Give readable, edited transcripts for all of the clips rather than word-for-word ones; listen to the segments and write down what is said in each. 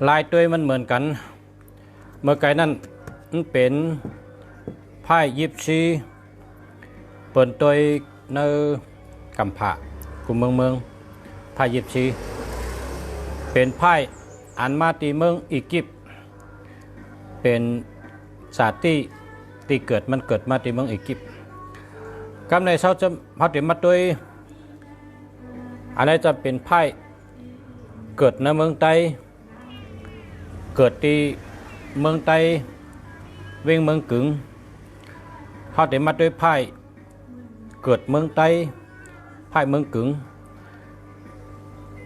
ลายตัวมันเหมือนกันเมื่อไก่นั่นมันเป็นไพ่ยิปซีเปิดตัวในกัมพะกลุ่มเมืองไพ่ยิปซีเป็นไพ่อันมาตีเมืองอียิปต์เป็นศาสตร์ที่เกิดมาตีเมืองอียิปต์กำในเขาจะเขาถึงมาด้วยอันนี้จะเป็นไพ่เกิดในเมืองไต้เกิดที่เมืองไต้เวียงเมืองกึ่งเขาถึงมาด้วยไพ่เกิดเมืองไต้ไพ่เมืองกึ่ง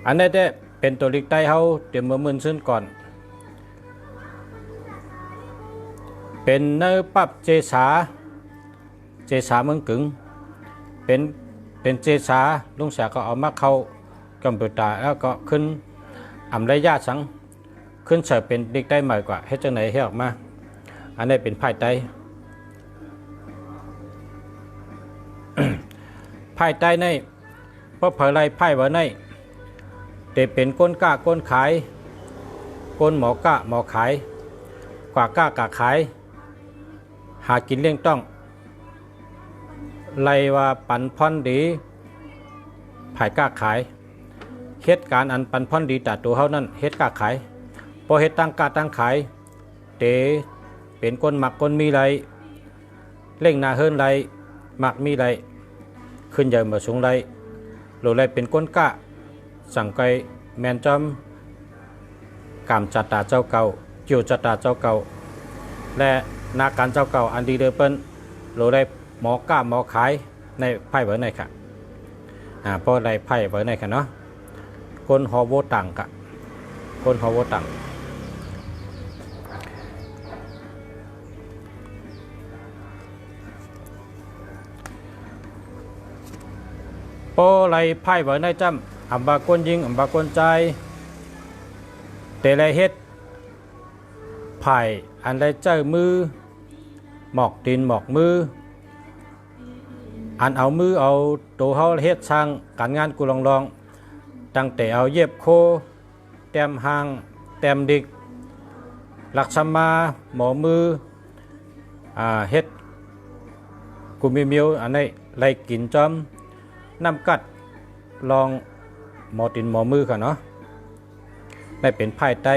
อันนี้ได้เป็นตัวลิกไต้เขาเตรียมมือซึ่งก่อนเป็นเนื้อปับเจสาเมืองกึ่งเป็นเจสาลุงเสียก็เอามาเข้าคอมพิวเตอร์แล้วก็ขึ้นอำไรยาสังขึ้นเสิร์ฟเป็นลิกไต้ใหม่กว่าให้จังไหนให้ออกมาอันนี้เป็นไพ่ไต้ ไพ่ไต้ในเพราะเผยไรไพ่ไว้ในแต่เป็นก้นกล้าก้นขายก้นหมอกล้าหมอขายกว่ากล้ากะขายหากินเลี้ยงต้องไล่ว่าปันพ่อนดีไผ่กล้าขายเหตุการณ์อันปันพ่อนดีแต่ตัวเขานั่นเหตุกล้าขายพอเหตุตั้งกล้าตั้งขายเตเป็นก้นหมักก้นมีไรเล่งนาเฮิรนไรหมักมีไรขึ้นใหญ่มาสูงไรหรือไรเป็นก้นกล้าสั่งไกแมนจอมกามจัตตาเจ้าเก่าจิวจัตตาเจ้าเก่าและนาการเจ้าเก่าอันดีเดเปิ้ลหรือได้หมอกล้าหมอขายในไพ่เบอร์ในค่ะเพราะได้ไพ่เบอร์ในค่ะเนาะคนฮอโวตังกะคนฮอโวตังโปไรไพ่เบอร์ในจำอัมบากวนยิงอัมบากวนใจเตะไรเฮ็ดไผ่อันไรเจ้ามือหมอกตีนหมอกมืออันเอามือเอาตัวเขาเฮ็ดช่างการงานกูลองตั้งแต่เอาเย็บโคแต้มหางแต้มดิกหลักสมาหมอมือเฮ็ดกูมีมิวอันนี้ไรกินจอมน้ำกัดลองหมอตีนหมอมือค่ะเนาะได้เป็นไพ่ไต้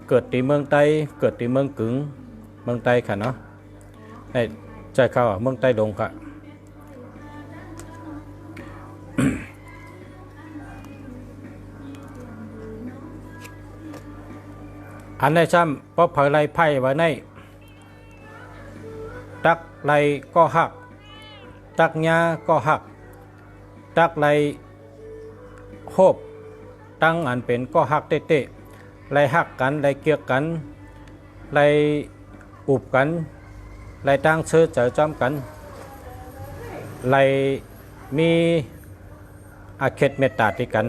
เกิดที่เมืองไต้เกิดที่เมืองกึ่งเมืองไต้ค่ะเนาะได้ใจเข้าเมืองไต้ดงค่ะ อันในซ้ำเพราะเผยไรไพ่ไว้ในตักไรก็หักตักยาก็หักตักไรโคบตั้งอันเป็นก็หักเตะไรหักกันไรเกี่ยกันไรอุบกันไรตั้งเชื้อเจอจอมกันไรมีอาเขตเมตตาติกัน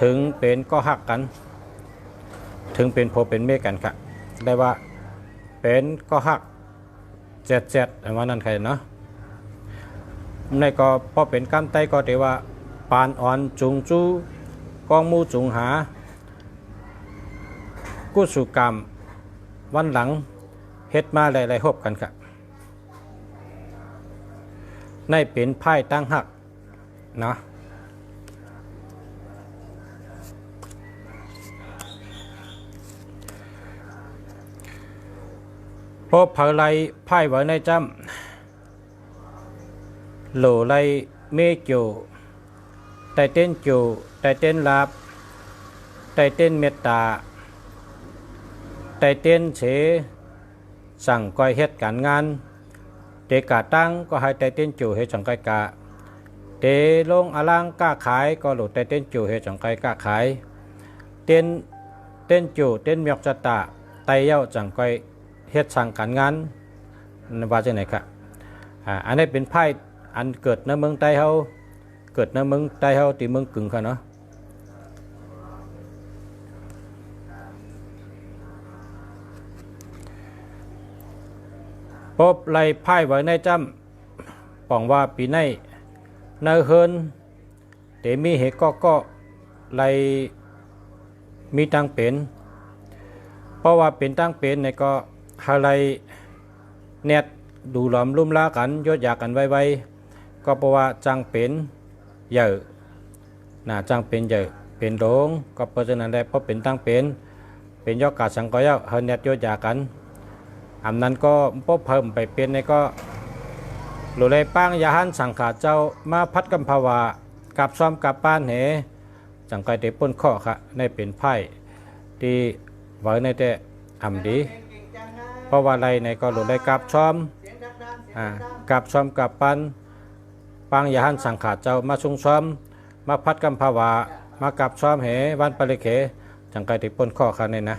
ถึงเป็นก็หักกันถึงเป็นโพเป็นเมกันค่ะได้ว่าเป็นก็หักเจ็ดอันว่านั่นใครเนาะในก็พอเป็นกำไตก็ถือว่าปานอ่อนจุงจู้กองมูจุงหากุสุกรรมวันหลังเฮ็ดมาหลายๆหบกันค่ะในเป็นไพ่ตั้งหักเนาะพอเผยไรไพ่ไว้ในจำโหลไรเมจูไตเต้นจูไตเต้นลาบไตเต้นเมตตาไตเต้นเฉสั่งก้อยเฮ็ดการงานเตกาตั้งก็ให้ไตเต้นจูเฮ็ดสังไกกาเตลงอลังก้าขายก็หลุดไตเต้นจูเฮ็ดสังไกก้าขายเต้นจูเต้นเมียกจตาไตเย้าสังก้อยเฮ็ดสั่งการงานว่าจังไหนครับอันนี้เป็นไพ่อันเกิดในเมืองไต้เฮาเกิดในเมืองไต้เฮาที่เมืองกึ่งค่ะเนาะ พบไล่ไพ่ไว้ในจำป่องว่าปีในเนเฮินเตมีเหตุก็ไล่มีตังเป็น เพราะว่าเป็นตั้งเป็นในก็อะไรเน็ตดูหลอมลุ่มล้ากันยดยากันไวๆก็เพราะว่าจังเป็นเยอะนะจังเป็นเยอะเป็นโรงก็เพราะฉะนั้นแหละเพราะเป็นตั้งเป็นยอดกาสังก็ยาเฮเน็ตยดยากันอันนั้นก็พบเพิ่มไปเป็นในก็หลุเลยป้างยาหันสังขาเจ้ามาพัดกัมภาวากับซ้อมกับป้านเหจังไกเตป้นข้อค่ะในเป็นไพ่ที่ไว้ในแต่อำดีเพราะว่าอะไรในก็หลุเลยกับซ้อมกับซ้อมกับปันป้างยาหันสังขาเจ้ามาชุงซ้อมมาพัดกัมภาวามากับซ้อมเหวันปริเขจังไกเตป้นข้อค่ะเนี่ยนะ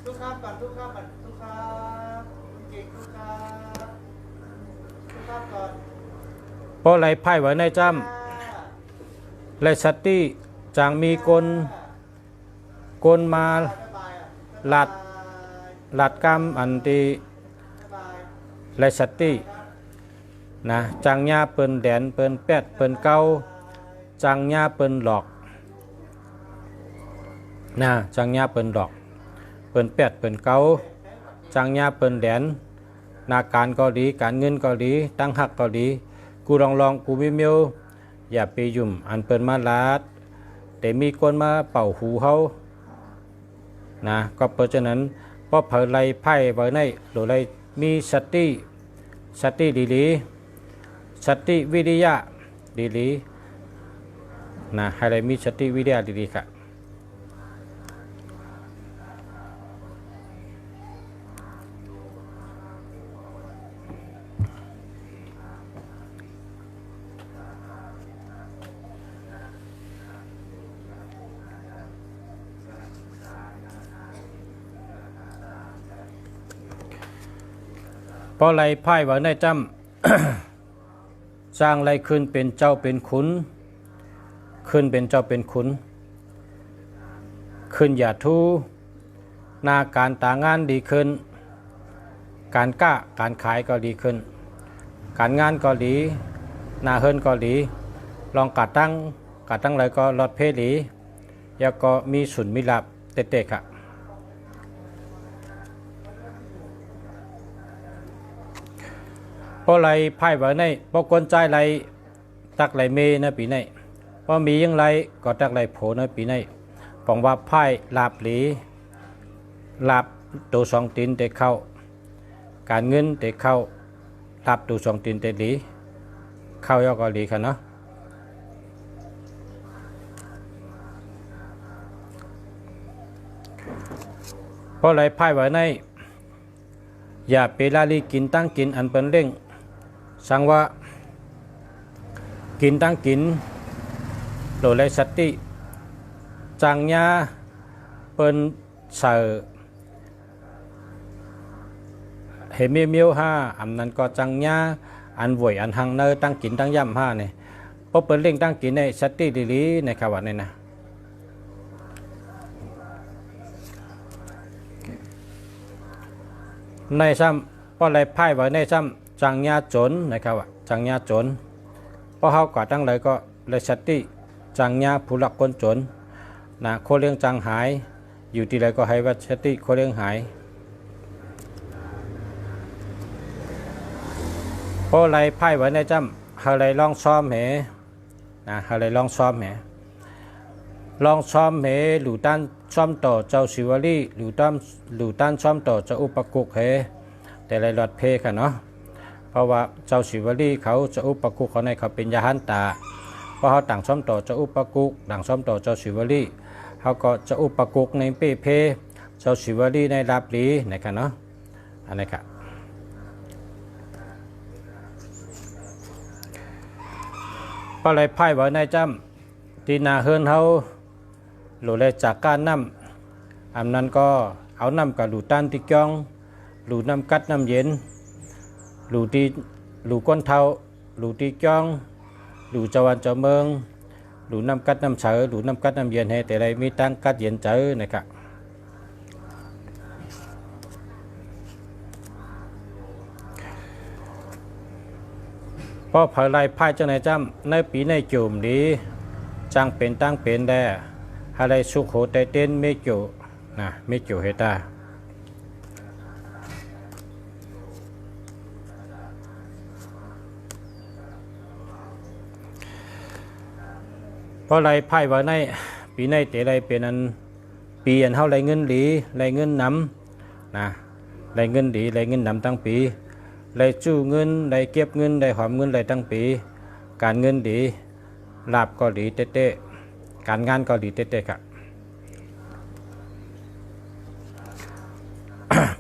ทุกครับก่อนทุกครับก่อนทุกครับเก่งทุกครับทุกครับก่อนเพราะไรไพ่ไว้ในจำไรสติจางมีกลมาหลัดกรรมอันตีไรสตินะจางญาเปิ้นแดนเปิ้นแปดเปิ้นเก้าจางญาเปิ้นหลอกนะจางญาเปิ้นหลอกเปิ้นแปดเปิ้นเก้าจางญาเปิ้นแดนนาการก็ดีการเงินก็ดีตั้งหักก็ดีกูลองกูวิมิวอย่าไปยุ่มอันเปิ้นมาลาดแต่มีคนมาเป่าหูเขานะก็เพราะฉะนั้นเพราะเผยไล่ไพ่ไว้ในหรือไล่มีสติดีๆสติวิริยะดีๆนะให้ไรมีสติวิริยะดีๆค่ะเพราะไรไพ่ว่าในจำ สร้างไรขึ้นเป็นเจ้าเป็นขุนขึ้นเป็นเจ้าเป็นขุนขึ้นอย่าทูหน้าการตางานดีขึ้นการกล้าการขายก็ดีขึ้นการงานก็ดีหน้าเฮินก็ดีลองกัดตั้งอะไรก็ลดเพลีแล้วก็มีสุนมีลับเตะๆค่ะเพราะไรไพ่ไว้ในเพราะคนใจไรตักไรเมในปีในเพราะมียังไรก็ตักไรโผในปีในปองว่าไพ่ลาบหลีลาบตัวสองตีนเตะเข้าการเงินเตะเข้าลาบตัวสองตีนเตะหลีเข้ายอกก็หลีค่ะเนาะเพราะไรไพ่ไว้ในอย่าไปลาลีกินตั้งกินอันเป็นเร่งสังว่ากินตั้งกินโดยไรสติจังญาเป็นเสือเฮมีเมียวห้าอันนั้นก็จังญาอันไหวอันหังเนอตั้งกินตั้งย่ำห้าเนี่ยเพราะเป็นเร่งตั้งกินในสติดีๆในขวัญนี่นะในซ้ำเพราะไรไพ่ไว้ในซ้ำจังญาจนนะครับว่าจังญาจนเพราะเขาก่อตั้งเลยก็เลยสติจังญาผู้หลักคนจนนะโคเลี้ยงจังหายอยู่ที่ไรก็ให้วัดสติโคเลี้ยงหายเพราะไรไพ่ไว้ในซ้ำเขาไรลองซ้อมเหนะเขาไรลองซ้อมเหลองซ้อมเหหรือด้านซ้อมต่อเจ้าศิวลีหรือด้านซ้อมต่อเจ้าอุปกุกเหแต่ไรหลอดเพค่ะเนาะเพราะว่าเจ้าศิวลีเขาจะอุปกุกเขาในเขาเป็นยาหันตาเพราะเขาต่างซ้อมต่อเจ้าอุปกุกต่างซ้อมต่อเจ้าศิวลีเขาก็จะอุปกุกในเป้เพเจ้าศิวลีในลาบลีนะครับเนาะอันนี้ครับเพราะไรไพ่ไว้ในจำที่นาเฮินเขาหลุดเลยจากการน้ำอันนั้นก็เอาน้ำกับหลูตันที่จ้องหลูน้ำกัดน้ำเย็นหลูก้นเท้าหลูที่จ้องหลูเจวันเจาเมืองหลูน้ำกัดน้ำเฉยหลูน้ำกัดน้ำเย็นให้แต่ไรมีตั้งกัดเย็นเจอนะครับเพราะเผยไรไพ่เจ้าในจำในปีในจุ่มดีจังเป็นตั้งเป็นแด่อะไรสุขโหไตเต้นไม่จุ นะมิจูเฮตาเพราะไรไพ่ว่าในปีในเตไรเป็นอันปีอันเท่าไรเงินหลีไรเงินนำนะไรเงินดีไรเงินนำตั้งปีไรจู้เงินไรเก็บเงินไรหอมเงินไรตั้งปีการเงินดีลาบก็ดีเต้ๆการงานก็ดีเต้ๆครับ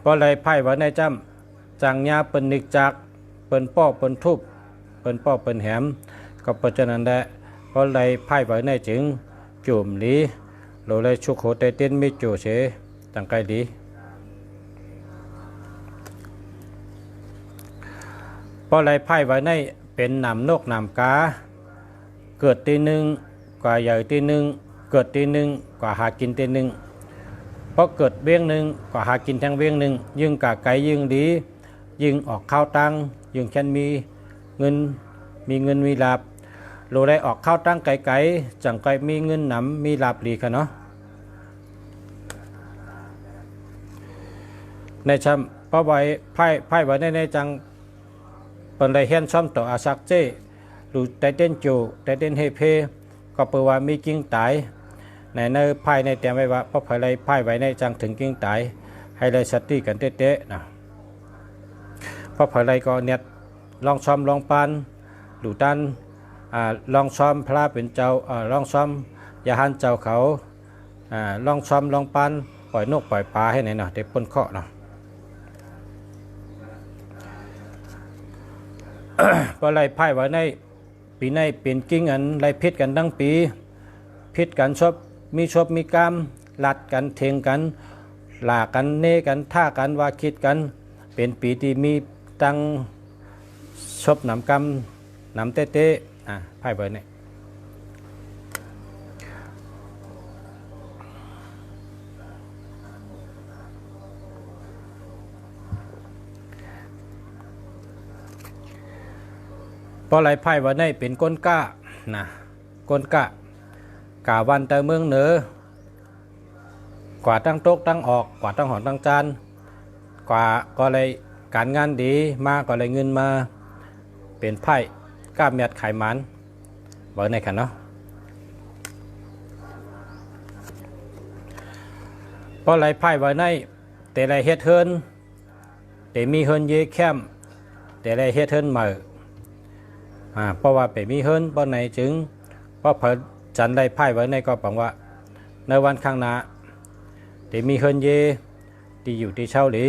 เพราะไรไพ่ว่าในจำจังยาเปิ้นนิกจักเปิ้นป้อเปิ้นทุบเปิ้นป้อเปิ้นแหมก็เพราะฉะนั้นแหละเพราะไรไพ่ว่าในจึงจุ่มลีโลเลยชุกโหเตเต้นไม่จูเฉตั้งไกลดีเพราะไรไพ่ว่าในเป็นนำนกนำกาเกิดตีหนึ่งกว่าใหญ่ตีหนึ่งเกิดตีหนึ่งกว่าหากินตีหนึ่งเพราะเกิดเบี้ยงหนึ่งกว่าหากินทั้งเบี้ยงหนึ่งยิ่งกะไก่ยิ่งดียิ่งออกข้าวตังยิ่งแค่นมีเงินมีลาบโลได้ออกข้าวตั้งไก่จังไก่มีเงินหนำมีลาบดีค่ะเนาะในชำเพราะไว้ไพ่ไว้ในจังเป็นไรเฮียนซ้อมต่ออาศักเจหรือแต่เต้นจูแต่เต้นเฮเพก็เปิดว่ามีกิ้งตายในไพ่ในแต่ไว้ว่าเพราะไพ่ไว้ในจังถึงกิ้งตายให้เลยสติกันเต้นะเพราะไพ่ก็เน็ตลองซ้อมลองปานดูตันลองซ้อมพระเป็นเจ้าลองซ้อมยาหันเจ้าเขาลองซ้อมลองปานปล่อยนกปล่อยปลาให้ไหนเนาะเด็กปนเคาะเนาะ ก็ไล่ไพ่ไว้ในปีในเป็นกิ้งอันไล่พิษกันทั้งปีพิษกันชอบมีกรรมลัดกันเทงกันหลากันเนกันท่ากันว่าคิดกันเป็นปีที่มีตังชอบนำกรรมนำเต้ไพ่ไว้ในเพราะไรไพ่ว่าในเป็นก้นก้านะก้นก้ากาวันแต่เมืองเหนือกว่าตั้งโต๊ะตั้งออกกว่าตั้งหอนตั้งจานกว่าก็เลยการงานดีมาก็เลยเงินมาเป็นไพ่ก้าเมียดไขมันเบอร์ในขันเนาะเพราะไรไพ่ว่าในแต่ไรเฮ็ดเฮินแต่มีเฮินเยแคมแต่ไรเฮ็ดเฮินใหม่เพราะว่าไปมีเฮิรนเพราะไหนจึงเพราะเผยจันได้ไพ่ไว้ในก็ปังว่าในวันข้างหน้าที่มีเฮิรนเยที่อยู่ที่เช่าหลี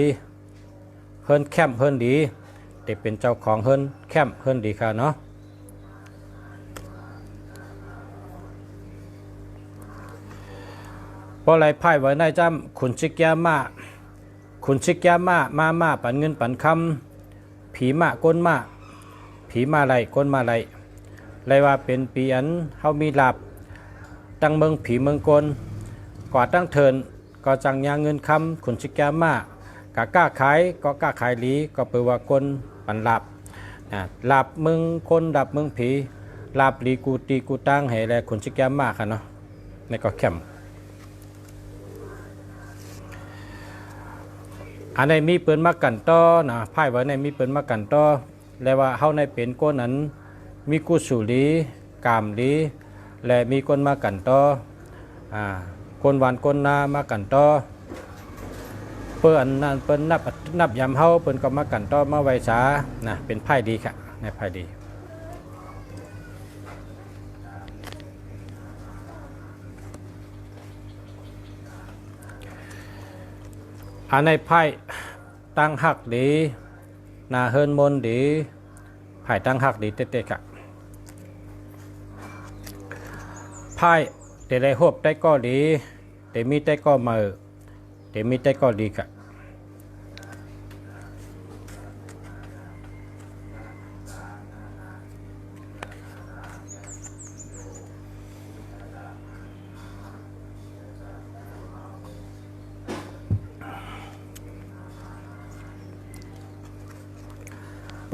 เฮิรนแคมเฮิรนดีที่เป็นเจ้าของเฮิรนแคมเฮิรนดีค่ะเนาะเพราะไรไพ่ไว้ในจำขุนชิกยามาปันเงินปันคำผีมาก้นมาผีมาไล่ก้นมาไล่ไล่ว่าเป็นปีอันเฮามีลาบตั้งเมืองผีเมืองกลกว่าตั้งเทินก็จังยางเงินคำขุนชิกามากะกล้าขายก็กล้าขายหลีก็เปิดว่ากลปันลาบลาบเมืองคนดับเมืองผีลาบหลีกูตีกูตั้งให้แลขุนชิกามาค่ะเนาะในก็เข้มอันในมีปืนมากันต่อนะไพ่ไว้ในมีปืนมากันต่อและว่าเฮาในเป็นก้นนั้นมีกุศลีกามลีและมีก้นมากันต่อก้นหวานก้นนามากันต่อเปิ้นนั่นเปิ้นนับยำเฮาเปิ้นก็มากันต่อมาไว้ษานะเป็นไพ่ดีค่ะในไพ่ดีอันในไพ่ตั้งหักดีนาเฮิรนมนดีไพ่ตั้งหักดีเต้ๆค่ะไพ่เตได้หบได้ก็ดีเตมีได้ก็มือเตมีได้ก็ดีค่ะ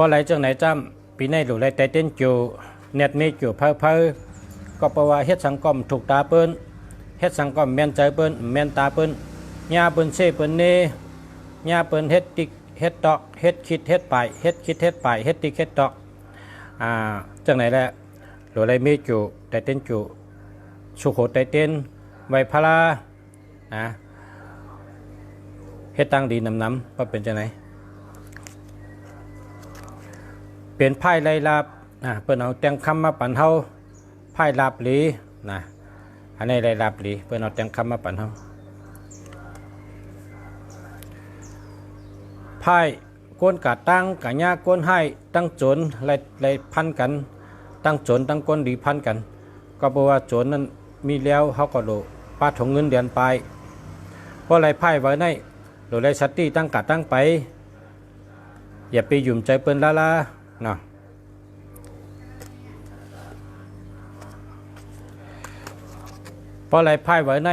พอไหลจังไหนจำปีในหลุไหลแต่เต้นจูเน็ตมีจูเพอก็เพราะว่าเฮ็ดสังคมถูกตาเปิ้นเฮ็ดสังคมแม่นใจเปิ้นแม่นตาเปิ้น ญาเปิ้นเซเปิ้นเนญาเปิ้นเฮ็ดติกเฮ็ดตอกเฮ็ดคิดเฮ็ดไปเฮ็ดคิดเฮ็ดไปเฮ็ดติกเฮ็ดตอกจังไหนแหละหรืออะไรมีจุแต่เต้นจุสุโขไตเต้นไวพลานะเฮ็ดตั้งดีน้ำว่าเป็นจังไหนเป็นไพ่ไล่ลาบเปิ้นเอาแต่งคำมาปั่นเฮาไพ่ลาบหลีนะอันนี้ไล่ลาบหลีเปิ้นเอาแต่งคำมาปั่นเฮาไพ่ก้นกะตั้งกะญาก้นให้ตั้งโจรไล่พันกันตั้งโจรตั้งก้นดีพันกันก็เพราะว่าโจรนั้นมีแล้วเฮาก็โลป้าถงเงินเดือนไปเพราะไรไพ่ไว้ในโดยไรสัตติตั้งกะตั้งไปอย่าไปหยุ่มใจเปิ้นละเนาะเพราะไรไพ่ไว้ใน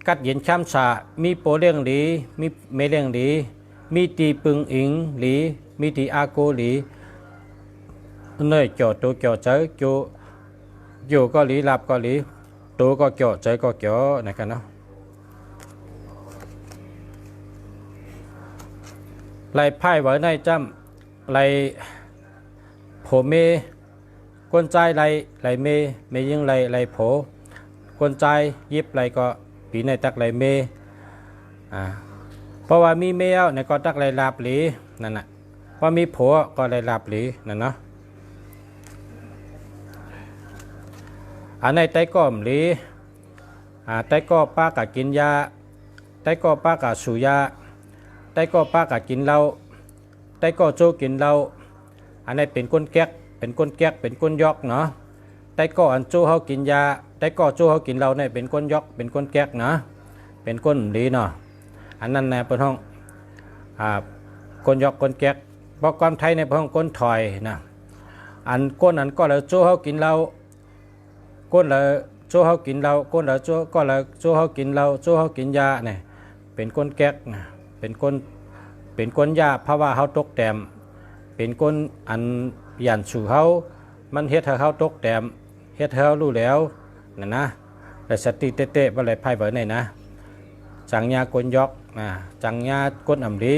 กัดเย็นช้ำสามีโปเลี้ยงหลีมีเมเลี้ยงหลีมีตีปึงอิงหลีมีตีอาโกหลีเนยจ่อตัวจ่อใจจ่ออยู่ก็หลีหลับก็หลีตัวก็จ่อใจก็จ่อนะครับเนาะไล่ไพ่ไว้ในจำไล่โผเมกวนใจไล่เมยิงไล่โผกวนใจยิบไล่ก็ปีในตักไล่เมเพราะว่ามีเมลในก็ตักไล่ลาบหลีนั่นน่ะว่ามีโผก็ไล่ลาบหลีนั่นเนาะอันในไตก้อมหลีไตก้อป้ากะกินยาไตก้อป้ากะสูยาไตก้อป้ากะกินเหล้าไตก้อโจกินเหล้าอันนี้เป็นก้นแก๊กเป็นก้นแก๊กเป็นก้นยอกเนาะไตก้ออันโจเฮากินยาไตก้อโจเฮากินเหล้าเนี่ยเป็นก้นยอกเป็นก้นแก๊กเนาะเป็นก้นหลีเนาะอันนั้นในเป็นห้องก้นยอกก้นแก๊กเพราะความไทยในเป็นห้องก้นถอยนะอันก้นอันก็แล้วโจเฮากินเหล้าก้นแล้วโจเฮากินเหล้าก้นแล้วโจก็แล้วโจเฮากินเหล้าโจเฮากินยาเนี่ยเป็นก้นแก๊กนะเป็นก้นยาเพราะว่าเฮาตกแต้มเป็นก้นอันยันสู่เฮามันเฮ็ดให้เฮาตกแต้มเฮ็ดให้เฮารู้แล้วนั่นนะแต่สติเตะๆบ่ได้ไพ่เบิ่นี่นะจังยาก้นยอกจังยาก้นอำลี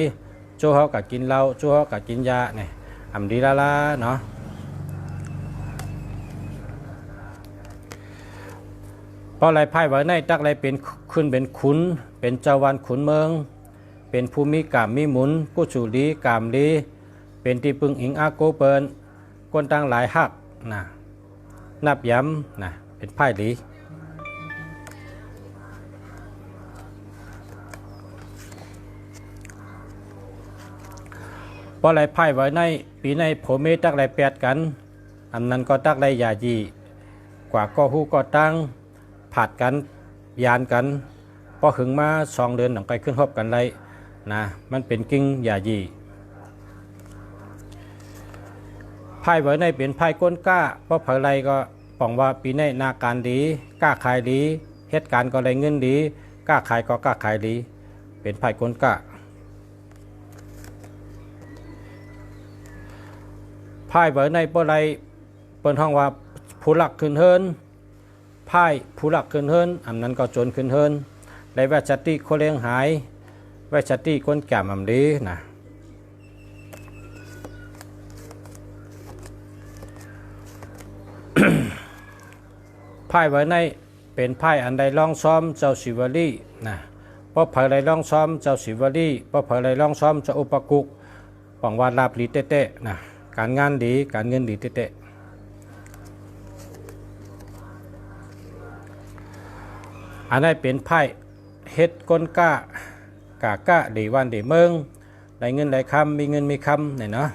โจเฮาก็กินเหล้าโจเฮาก็กินยาเนี่ยอำลีละเนาะเพราะไรไพ่ไว้ในตักไรเป็นขึ้นเป็นขุนเป็นเจ้าวันขุนเมืองเป็นภูมิกามมีหมุนกู้ชูลีกามลีเป็นที่ปึงอิงอาโกเปินก้นตั้งหลายหักนับย้ำเป็นไพ่หลีเพราะไรไพ่ไว้ในปีในโผเมตักไรแปดกันอันนั้นก็ตักไรยาจีกว่าก็หู้ก็ตั้งผัดกันยานกันพอหึงมา2 เดือนหนังไปขึ้นฮอบกันไรนะมันเป็นกิ้งยายีไพ่ไว้ในเป็นไพ่ก้นก้าเพราะเผยไรก็ป่องว่าปีในนาการดีกล้าขายดีเหตุการณ์ก็ไรเงินดีกล้าขายก็กล้าขายดีเป็นไพ่ก้นก้าไพ่ไว้ในเปื่อไรเปิ้นห้องว่าผู้หลักขึ้นเฮินไพ่ผู้หลักขึ้นเฮินอันนั้นก็จนขึ้นเฮินในแวชติโคเลี้ยงหายแวชติก้นแก่มอำลีนะไพ่ไว้ในเป็นไพ่อันใดล่องซ้อมเจ้าศิวลีนะเพราะเผยไรล่องซ้อมเจ้าศิวลีเพราะเผยไรล่องซ้อมเจ้าอุปกุกหวังว่าลาบลีเตะๆนะการงานดีการเงินดีเตะอันนั้นเป็นไพ่เฮ็ดก้นก้ากะดีวันดีเมืองได้เงินได้คำมีเงินมีคำเนี่ยเนาะ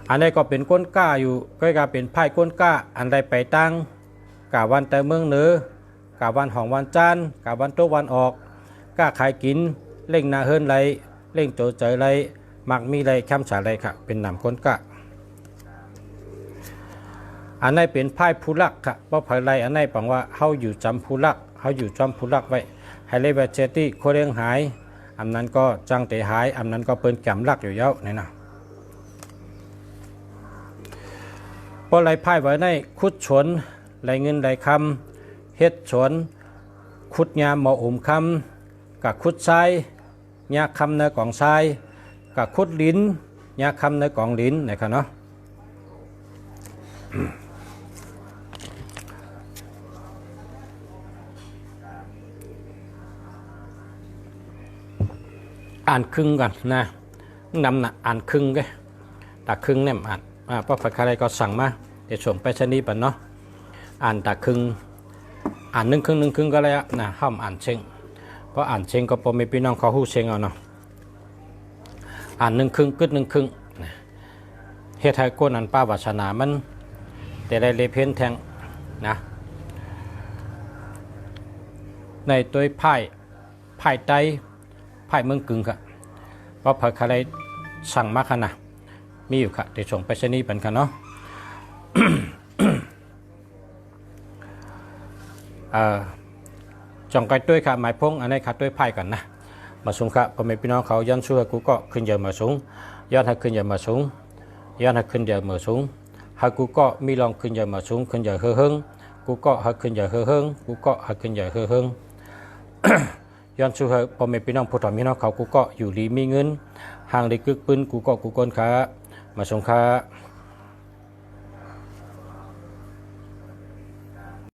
อันนี้ก็เป็นก้นก้าอยู่ก็จะเป็นไพ่ก้นก้าอันใดไปตั้งกะวันแต่เมืองเหนือกะวันของวันจันทร์กะวันโตวันออกกะขายกินเล่งนาเฮินไรเล่งโจเจยไรมักมีไรคำสาไรค่ะเป็นนำก้นก้าอันนี้เป็นไพ่ผู้ลักค่ะเพราะไพ่ไรอันนี้ปังว่าเฮาอยู่จำผู้ลักเฮาอยู่จำผู้ลักไว้ให้เลยว่าเจติโคเรียงหายอันนั้นก็จังเตหายอันนั้นก็เปิ้นแกมลักอยู่เย้านี่นะเพราะไรไพ่ไว้ในคุดฉนไรเงินไรคำเฮ็ดฉน ขุดยามหมออุ่มคำกับขุดทรายยาคำในกล่องทรายกับขุดลิ้นยาคำในกล่องลิ้นนะครับเนาะอ่านครึ่งก่อนนะนำหนักอ่านครึ่งก็ตักครึ่งเนี่ยอ่านเพราะใครก็สั่งมาเดี๋ยวส่งไปชนีปันเนาะอ่านตักครึ่งอ่าน1 ครึ่ง1 ครึ่งก็แล้วนะห้ามอ่านเชิงเพราะอ่านเชิงก็พอมีพี่น้องเขาหู้เชิงเอาเนาะอ่าน1 ครึ่งกึด1 ครึ่งเฮ็ดให้ก้นอันป้าวาสนามันแต่ได้เลเพนแทงนะในตัวไพ่ไตไพ่เมืองกึ่งค่ะเพราะเผยใครสั่งมาขนาดมีอยู่ค่ะเดี๋ยวส่งไปชนีปันกันเนาะ จองไก่ด้วยค่ะหมายพงอันนี้ค่ะด้วยไพ่กันนะมาสูงค่ะพอมีพี่น้องเขาย้อนช่วยกูก็ขึ้นเยอะมาสูงย้อนให้ขึ้นเยอะมาสูงย้อนให้ขึ้นเยอะมาสูงให้กูก็มีลองขึ้นเยอะมาสูงขึ้นเยอะเฮืองกูก็ให้ขึ้นเยอะเฮืองกูก็ให้ขึ้นเยอะเฮืองย้อนช่วยพอมีพี่น้องผู้ถอมีน้องเขากูก็อยู่ดีมีเงินห่างได้กึกปืนกูก็กูก้นขามาสูงค่ะ